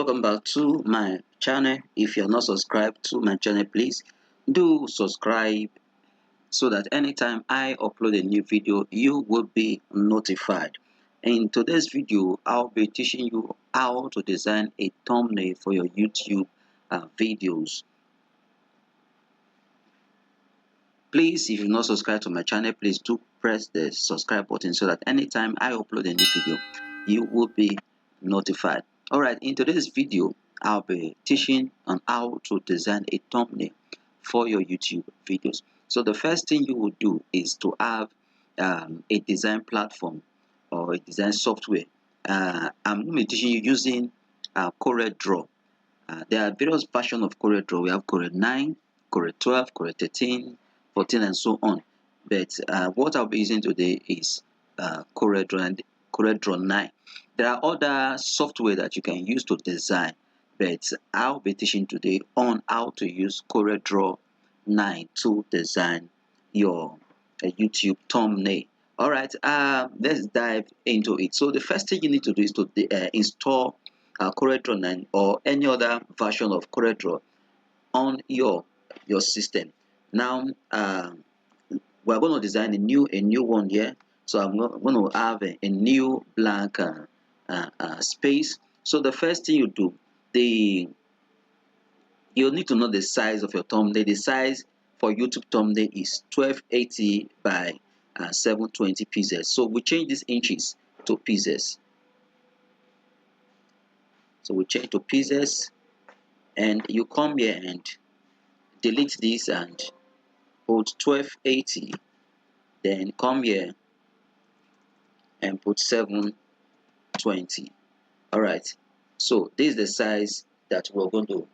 welcome back to my channel. If you're not subscribed to my channel, please do subscribe so that anytime I upload a new video you will be notified. In today's video I'll be teaching you how to design a thumbnail for your YouTube videos. Please, if you're not subscribed to my channel, please do press the subscribe button so that anytime I upload a new video you will be notified. Alright, in today's video I'll be teaching on how to design a thumbnail for your YouTube videos. So the first thing you will do is to have a design platform or a design software. I'm going to be teaching you using CorelDRAW. There are various versions of CorelDRAW. We have Corel 9, Corel 12, Corel 13, 14, and so on. But what I'll be using today is CorelDRAW and CorelDRAW 9. There are other software that you can use to design, but I'll be teaching today on how to use CorelDRAW 9 to design your YouTube thumbnail. Alright, let's dive into it. So the first thing you need to do is to install CorelDRAW 9 or any other version of CorelDRAW on your system. Now we're going to design a new one here. So I'm going to have a new blank space. So the first thing you do, you'll need to know the size of your thumbnail. The size for YouTube thumbnail is 1280 by 720 pixels. So we change these inches to pixels. So we change to pixels, and you come here and delete this and put 1280. Then come here and put 720. Alright, so this is the size that we're going to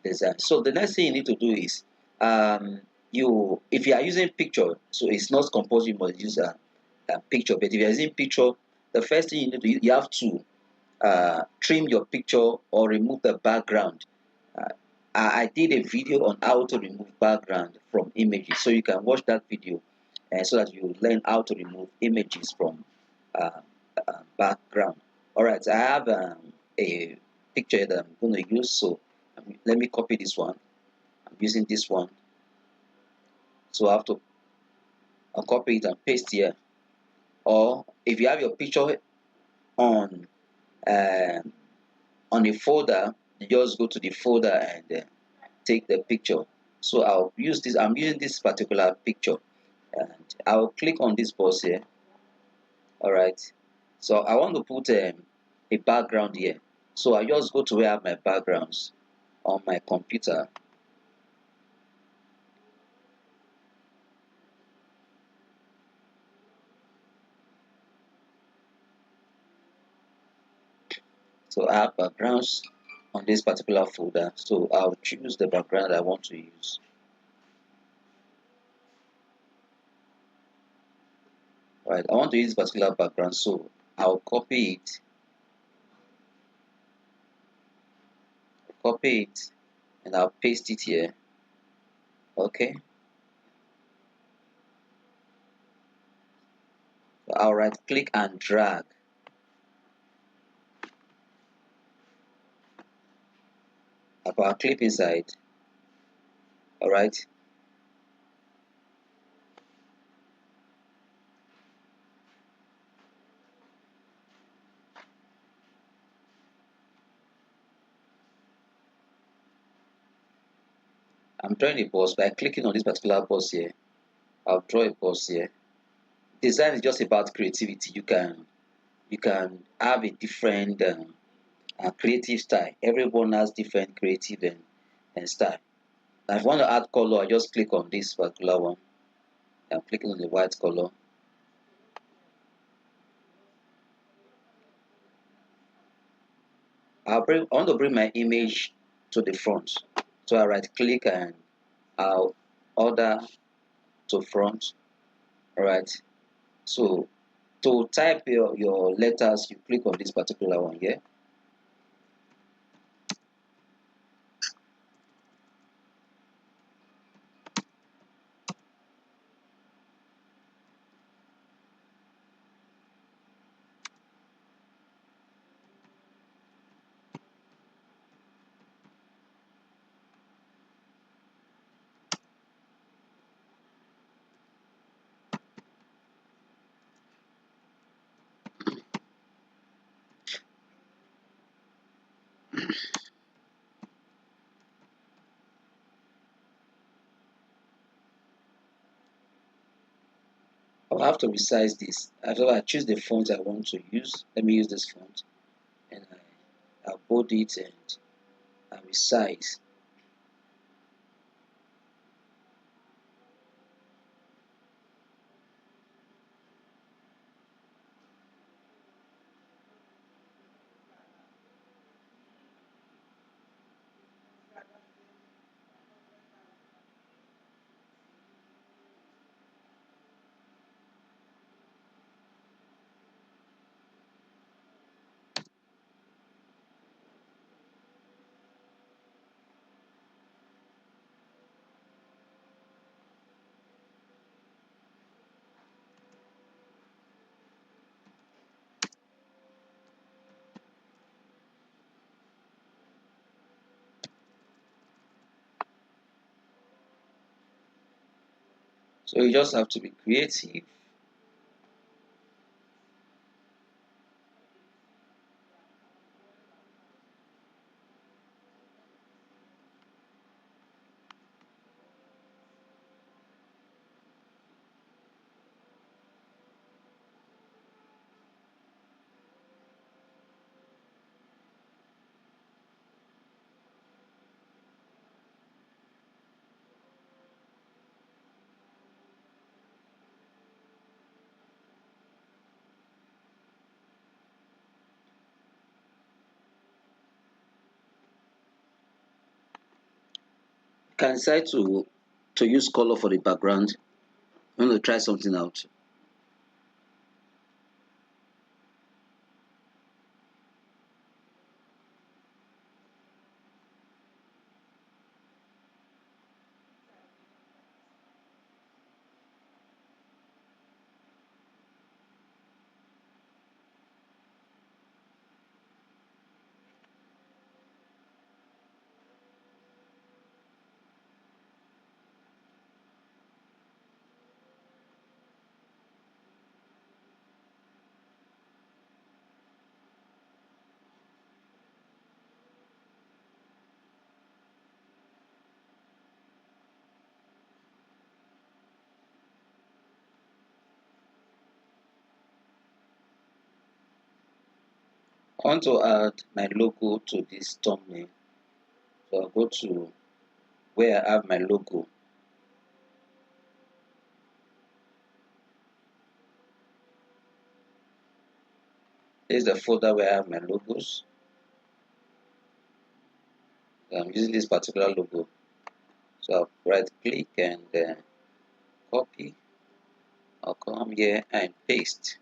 design. So the next thing you need to do is if you are using picture, so it's not compulsory you must use a picture, but if you are using picture, the first thing you need to do, you have to trim your picture or remove the background. I did a video on how to remove background from images, so you can watch that video so that you learn how to remove images from background. Alright, I have a picture that I'm going to use, so let me copy this one. I'm using this one, so I have to copy it and paste here. Or if you have your picture on a folder, you just go to the folder and take the picture. So I'll use this. I'm using this particular picture, and I'll click on this box here. Alright, so I want to put a background here, so I just go to where I have my backgrounds on my computer. So I have backgrounds on this particular folder, so I'll choose the background I want to use. Right, I want to use this particular background, so I'll copy it, and I'll paste it here. Okay, so I'll right click and drag. I'll clip inside. Alright, I'm drawing a box by clicking on this particular box here. I'll draw a box here. Design is just about creativity. You can have a different creative style. Everyone has different creative and style. And if I want to add color, I just click on this particular one. I'm clicking on the white color. I want to bring my image to the front. So I right click and I'll order to front. Alright. So to type your letters, you click on this particular one here. I'll have to resize this. After I choose the font I want to use, let me use this font, and I'll bold it and I'll resize. So you just have to be creative. You can decide to use color for the background. I'm going to try something out. I want to add my logo to this thumbnail. So I'll go to where I have my logo. This is the folder where I have my logos. So I'm using this particular logo. So I'll right click and copy. I'll come here and paste.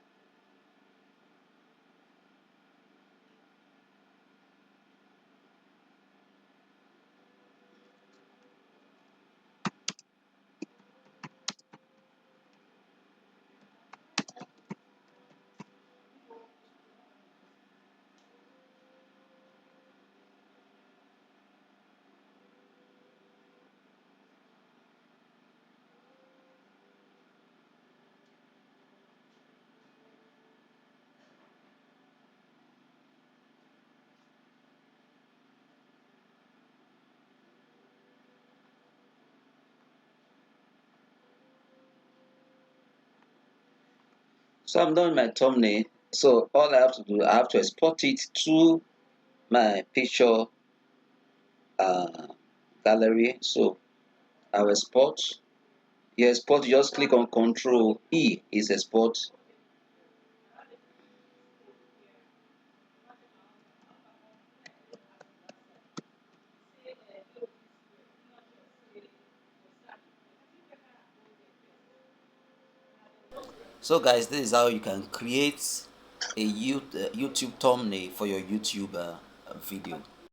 So I'm done with my thumbnail. So all I have to do, I have to export it to my picture uh, gallery. So I'll export. You export, you just click on Control E is export. So guys, this is how you can create a YouTube thumbnail for your YouTube video.